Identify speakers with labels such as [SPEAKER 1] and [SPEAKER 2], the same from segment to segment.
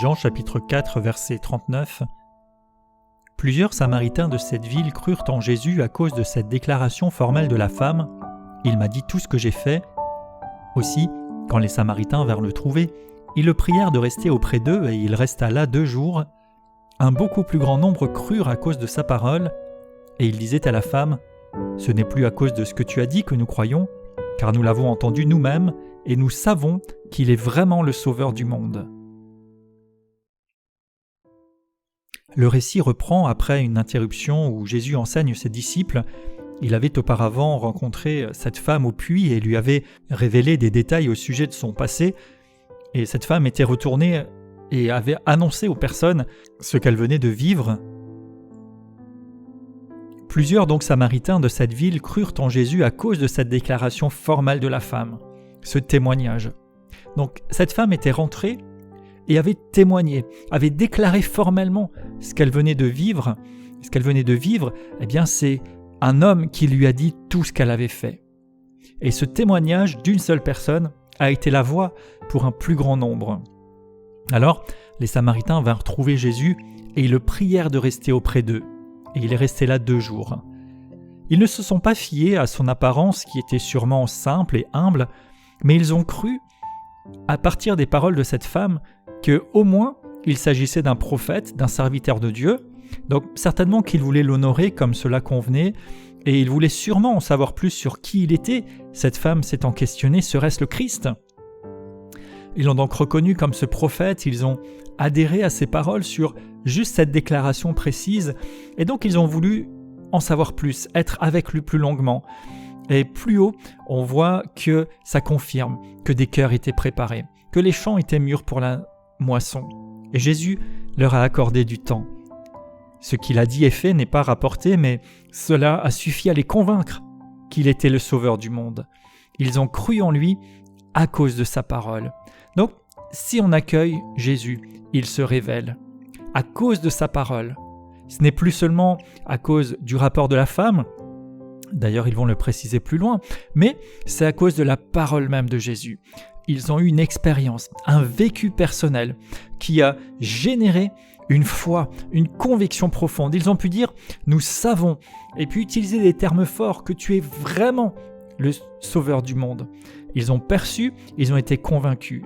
[SPEAKER 1] Jean chapitre 4 verset 39. Plusieurs Samaritains de cette ville crurent en Jésus à cause de cette déclaration formelle de la femme « Il m'a dit tout ce que j'ai fait ». Aussi, quand les Samaritains vinrent le trouver, ils le prièrent de rester auprès d'eux et il resta là 2 jours. Un beaucoup plus grand nombre crurent à cause de sa parole, et il disait à la femme « Ce n'est plus à cause de ce que tu as dit que nous croyons, car nous l'avons entendu nous-mêmes, et nous savons qu'il est vraiment le Sauveur du monde. » Le récit reprend après une interruption où Jésus enseigne ses disciples. Il avait auparavant rencontré cette femme au puits et lui avait révélé des détails au sujet de son passé, et cette femme était retournée et avait annoncé aux personnes ce qu'elle venait de vivre. Plusieurs donc Samaritains de cette ville crurent en Jésus à cause de cette déclaration formelle de la femme, ce témoignage. Donc cette femme était rentrée et avait témoigné, avait déclaré formellement ce qu'elle venait de vivre. Ce qu'elle venait de vivre, c'est un homme qui lui a dit tout ce qu'elle avait fait. Et ce témoignage d'une seule personne a été la voix pour un plus grand nombre. Alors, les Samaritains vinrent trouver Jésus et ils le prièrent de rester auprès d'eux. Et il est resté là 2 jours. Ils ne se sont pas fiés à son apparence qui était sûrement simple et humble, mais ils ont cru, à partir des paroles de cette femme, que au moins il s'agissait d'un prophète, d'un serviteur de Dieu, donc certainement qu'il voulait l'honorer comme cela convenait, et il voulait sûrement en savoir plus sur qui il était. Cette femme s'étant questionnée, serait-ce le Christ ? Ils l'ont donc reconnu comme ce prophète, ils ont adhéré à ses paroles sur juste cette déclaration précise, et donc ils ont voulu en savoir plus, être avec lui plus longuement. Et plus haut, on voit que ça confirme que des cœurs étaient préparés, que les champs étaient mûrs pour la moisson. Et Jésus leur a accordé du temps. Ce qu'il a dit et fait n'est pas rapporté, mais cela a suffi à les convaincre qu'il était le Sauveur du monde. Ils ont cru en lui à cause de sa parole. Donc, si on accueille Jésus, il se révèle à cause de sa parole. Ce n'est plus seulement à cause du rapport de la femme, d'ailleurs ils vont le préciser plus loin, mais c'est à cause de la parole même de Jésus. Ils ont eu une expérience, un vécu personnel qui a généré une foi, une conviction profonde. Ils ont pu dire « nous savons » et puis utiliser des termes forts que tu es vraiment le Sauveur du monde. Ils ont perçu, ils ont été convaincus.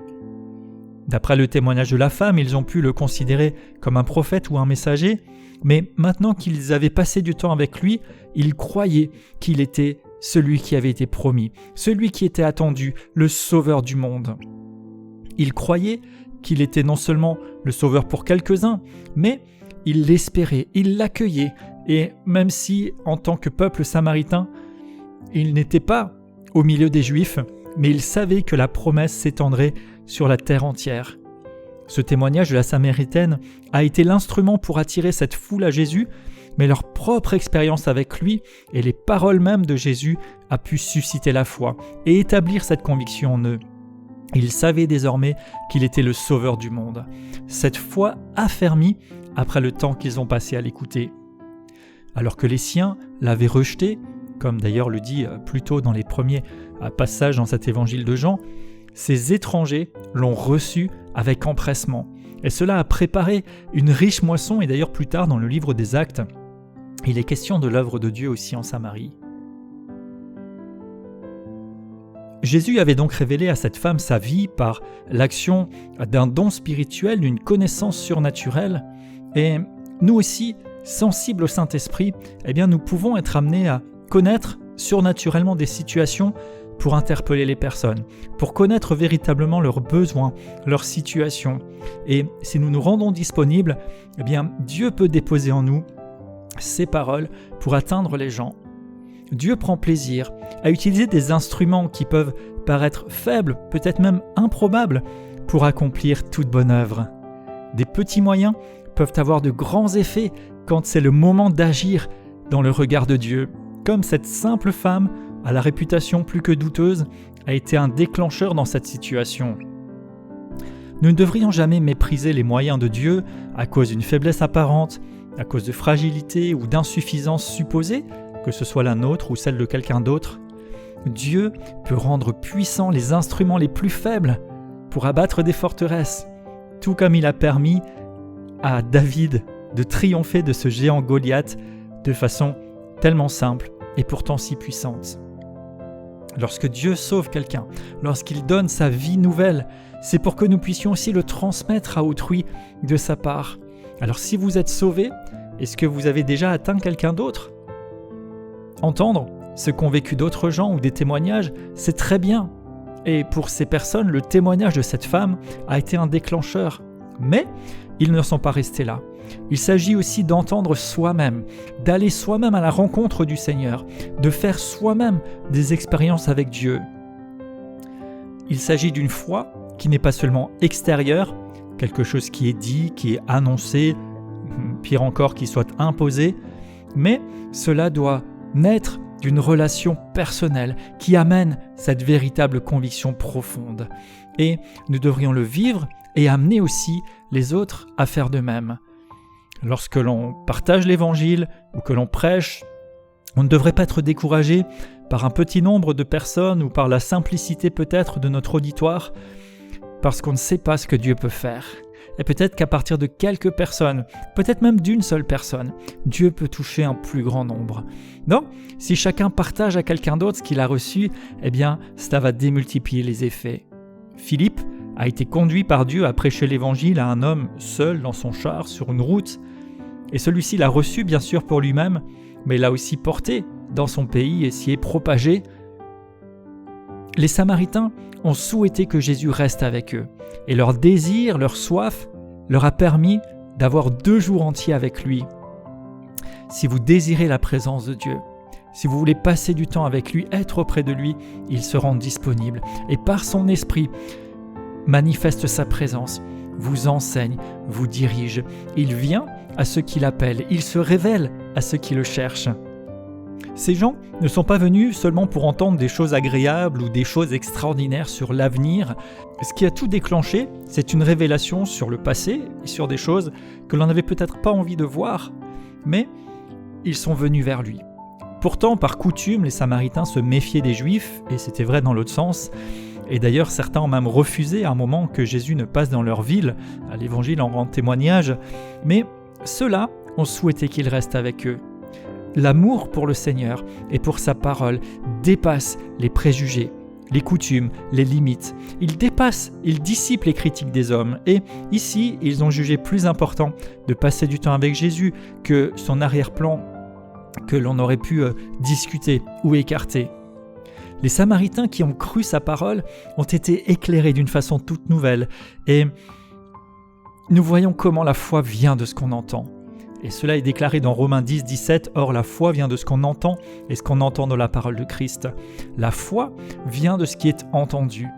[SPEAKER 1] D'après le témoignage de la femme, ils ont pu le considérer comme un prophète ou un messager, mais maintenant qu'ils avaient passé du temps avec lui, ils croyaient qu'il était celui qui avait été promis, celui qui était attendu, le Sauveur du monde. Ils croyaient qu'il était non seulement le Sauveur pour quelques-uns, mais ils l'espéraient, ils l'accueillaient, et même si, en tant que peuple samaritain, ils n'étaient pas au milieu des Juifs, mais ils savaient que la promesse s'étendrait sur la terre entière. Ce témoignage de la Samaritaine a été l'instrument pour attirer cette foule à Jésus, mais leur propre expérience avec lui et les paroles mêmes de Jésus a pu susciter la foi et établir cette conviction en eux. Ils savaient désormais qu'il était le Sauveur du monde. Cette foi affermie après le temps qu'ils ont passé à l'écouter. Alors que les siens l'avaient rejeté, comme d'ailleurs le dit plus tôt dans les premiers passages dans cet évangile de Jean, ces étrangers l'ont reçu avec empressement. Et cela a préparé une riche moisson, et d'ailleurs plus tard dans le livre des Actes, il est question de l'œuvre de Dieu aussi en Samarie. Jésus avait donc révélé à cette femme sa vie par l'action d'un don spirituel, d'une connaissance surnaturelle. Et nous aussi, sensibles au Saint-Esprit, nous pouvons être amenés à connaître surnaturellement des situations pour interpeller les personnes, pour connaître véritablement leurs besoins, leurs situations. Et si nous nous rendons disponibles, Dieu peut déposer en nous ses paroles pour atteindre les gens. Dieu prend plaisir à utiliser des instruments qui peuvent paraître faibles, peut-être même improbables, pour accomplir toute bonne œuvre. Des petits moyens peuvent avoir de grands effets quand c'est le moment d'agir dans le regard de Dieu, comme cette simple femme à la réputation plus que douteuse a été un déclencheur dans cette situation. Nous ne devrions jamais mépriser les moyens de Dieu à cause d'une faiblesse apparente, à cause de fragilité ou d'insuffisance supposée, que ce soit la nôtre ou celle de quelqu'un d'autre. Dieu peut rendre puissants les instruments les plus faibles pour abattre des forteresses, tout comme il a permis à David de triompher de ce géant Goliath de façon tellement simple et pourtant si puissante. Lorsque Dieu sauve quelqu'un, lorsqu'il donne sa vie nouvelle, c'est pour que nous puissions aussi le transmettre à autrui de sa part. Alors si vous êtes sauvé, est-ce que vous avez déjà atteint quelqu'un d'autre ? Entendre ce qu'ont vécu d'autres gens ou des témoignages, c'est très bien. Et pour ces personnes, le témoignage de cette femme a été un déclencheur. Mais ils ne sont pas restés là. Il s'agit aussi d'entendre soi-même, d'aller soi-même à la rencontre du Seigneur, de faire soi-même des expériences avec Dieu. Il s'agit d'une foi qui n'est pas seulement extérieure, quelque chose qui est dit, qui est annoncé, pire encore qui soit imposé, mais cela doit naître d'une relation personnelle qui amène cette véritable conviction profonde. Et nous devrions le vivre et amener aussi les autres à faire de même. Lorsque l'on partage l'Évangile ou que l'on prêche, on ne devrait pas être découragé par un petit nombre de personnes ou par la simplicité peut-être de notre auditoire, parce qu'on ne sait pas ce que Dieu peut faire. Et peut-être qu'à partir de quelques personnes, peut-être même d'une seule personne, Dieu peut toucher un plus grand nombre. Donc, si chacun partage à quelqu'un d'autre ce qu'il a reçu, eh bien, cela va démultiplier les effets. Philippe a été conduit par Dieu à prêcher l'Évangile à un homme seul dans son char sur une route, et celui-ci l'a reçu bien sûr pour lui-même, mais l'a aussi porté dans son pays et s'y est propagé. Les Samaritains ont souhaité que Jésus reste avec eux, et leur désir, leur soif, leur a permis d'avoir 2 jours entiers avec lui. Si vous désirez la présence de Dieu, si vous voulez passer du temps avec lui, être auprès de lui, il se rend disponible, et par son esprit, manifeste sa présence, vous enseigne, vous dirige. Il vient à ceux qui l'appellent, il se révèle à ceux qui le cherchent. Ces gens ne sont pas venus seulement pour entendre des choses agréables ou des choses extraordinaires sur l'avenir. Ce qui a tout déclenché, c'est une révélation sur le passé et sur des choses que l'on n'avait peut-être pas envie de voir, mais ils sont venus vers lui. Pourtant, par coutume, les Samaritains se méfiaient des Juifs, et c'était vrai dans l'autre sens. Et d'ailleurs, certains ont même refusé à un moment que Jésus ne passe dans leur ville. L'Évangile en rend témoignage. Mais ceux-là ont souhaité qu'il reste avec eux. L'amour pour le Seigneur et pour sa parole dépasse les préjugés, les coutumes, les limites. Il dépasse, il dissipe les critiques des hommes. Et ici, ils ont jugé plus important de passer du temps avec Jésus que son arrière-plan que l'on aurait pu discuter ou écarter. Les Samaritains qui ont cru sa parole ont été éclairés d'une façon toute nouvelle. Et nous voyons comment la foi vient de ce qu'on entend. Et cela est déclaré dans Romains 10, 17. « Or, la foi vient de ce qu'on entend et ce qu'on entend dans la parole de Christ. » La foi vient de ce qui est entendu.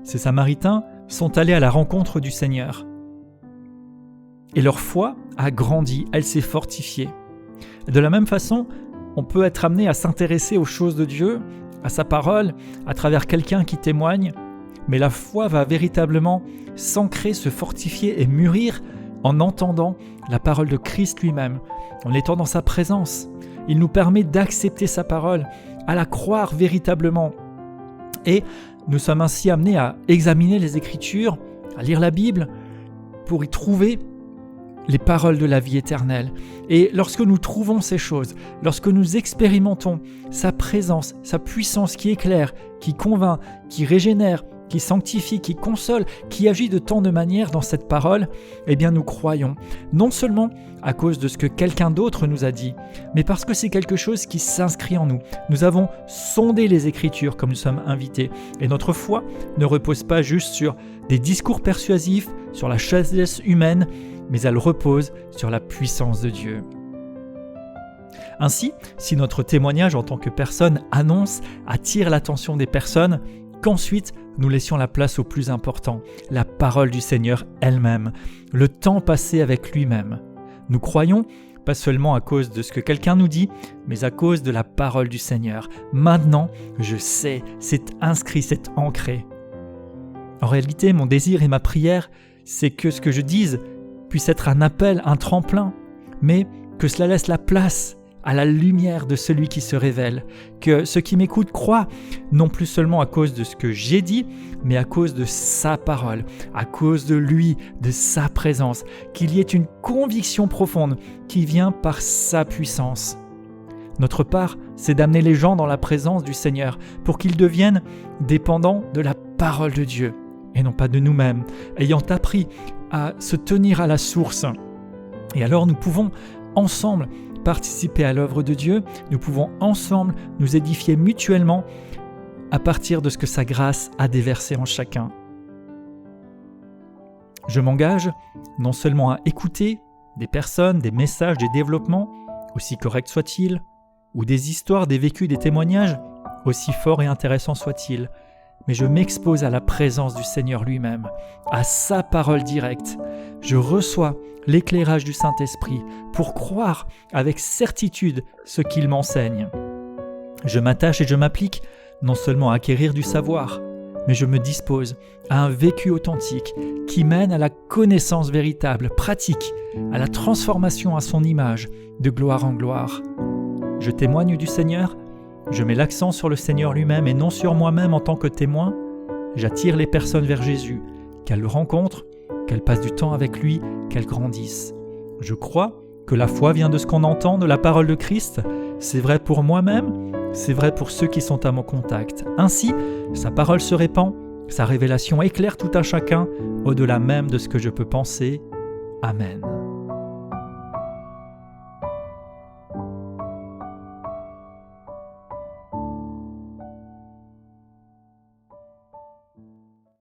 [SPEAKER 1] Ces Samaritains sont allés à la rencontre du Seigneur. Et leur foi a grandi, elle s'est fortifiée. De la même façon, on peut être amené à s'intéresser aux choses de Dieu, à sa parole, à travers quelqu'un qui témoigne, mais la foi va véritablement s'ancrer, se fortifier et mûrir en entendant la parole de Christ lui-même, en étant dans sa présence. Il nous permet d'accepter sa parole, à la croire véritablement. Et nous sommes ainsi amenés à examiner les Écritures, à lire la Bible, pour y trouver les paroles de la vie éternelle. Et lorsque nous trouvons ces choses, lorsque nous expérimentons sa présence, sa puissance qui éclaire, qui convainc, qui régénère, qui sanctifie, qui console, qui agit de tant de manières dans cette parole, eh bien nous croyons, non seulement à cause de ce que quelqu'un d'autre nous a dit, mais parce que c'est quelque chose qui s'inscrit en nous. Nous avons sondé les Écritures comme nous sommes invités, et notre foi ne repose pas juste sur des discours persuasifs, sur la sagesse humaine, mais elle repose sur la puissance de Dieu. Ainsi, si notre témoignage en tant que personne annonce, attire l'attention des personnes, qu'ensuite nous laissions la place au plus important, la parole du Seigneur elle-même, le temps passé avec lui-même. Nous croyons, pas seulement à cause de ce que quelqu'un nous dit, mais à cause de la parole du Seigneur. Maintenant, je sais, c'est inscrit, c'est ancré. En réalité, mon désir et ma prière, c'est que ce que je dise puisse être un appel, un tremplin, mais que cela laisse la place à la lumière de celui qui se révèle, que ceux qui m'écoutent croient, non plus seulement à cause de ce que j'ai dit, mais à cause de sa parole, à cause de lui, de sa présence, qu'il y ait une conviction profonde qui vient par sa puissance. Notre part, c'est d'amener les gens dans la présence du Seigneur pour qu'ils deviennent dépendants de la parole de Dieu et non pas de nous-mêmes, ayant appris à se tenir à la source. Et alors nous pouvons ensemble participer à l'œuvre de Dieu, nous pouvons ensemble nous édifier mutuellement à partir de ce que sa grâce a déversé en chacun. Je m'engage non seulement à écouter des personnes, des messages, des développements, aussi corrects soient-ils, ou des histoires, des vécus, des témoignages, aussi forts et intéressants soient-ils, mais je m'expose à la présence du Seigneur lui-même, à sa parole directe. Je reçois l'éclairage du Saint-Esprit pour croire avec certitude ce qu'il m'enseigne. Je m'attache et je m'applique non seulement à acquérir du savoir, mais je me dispose à un vécu authentique qui mène à la connaissance véritable, pratique, à la transformation à son image, de gloire en gloire. Je témoigne du Seigneur, je mets l'accent sur le Seigneur lui-même et non sur moi-même en tant que témoin. J'attire les personnes vers Jésus, qu'elles le rencontrent, qu'elles passent du temps avec lui, qu'elles grandissent. Je crois que la foi vient de ce qu'on entend de la parole de Christ. C'est vrai pour moi-même, c'est vrai pour ceux qui sont à mon contact. Ainsi, sa parole se répand, sa révélation éclaire tout un chacun, au-delà même de ce que je peux penser. Amen.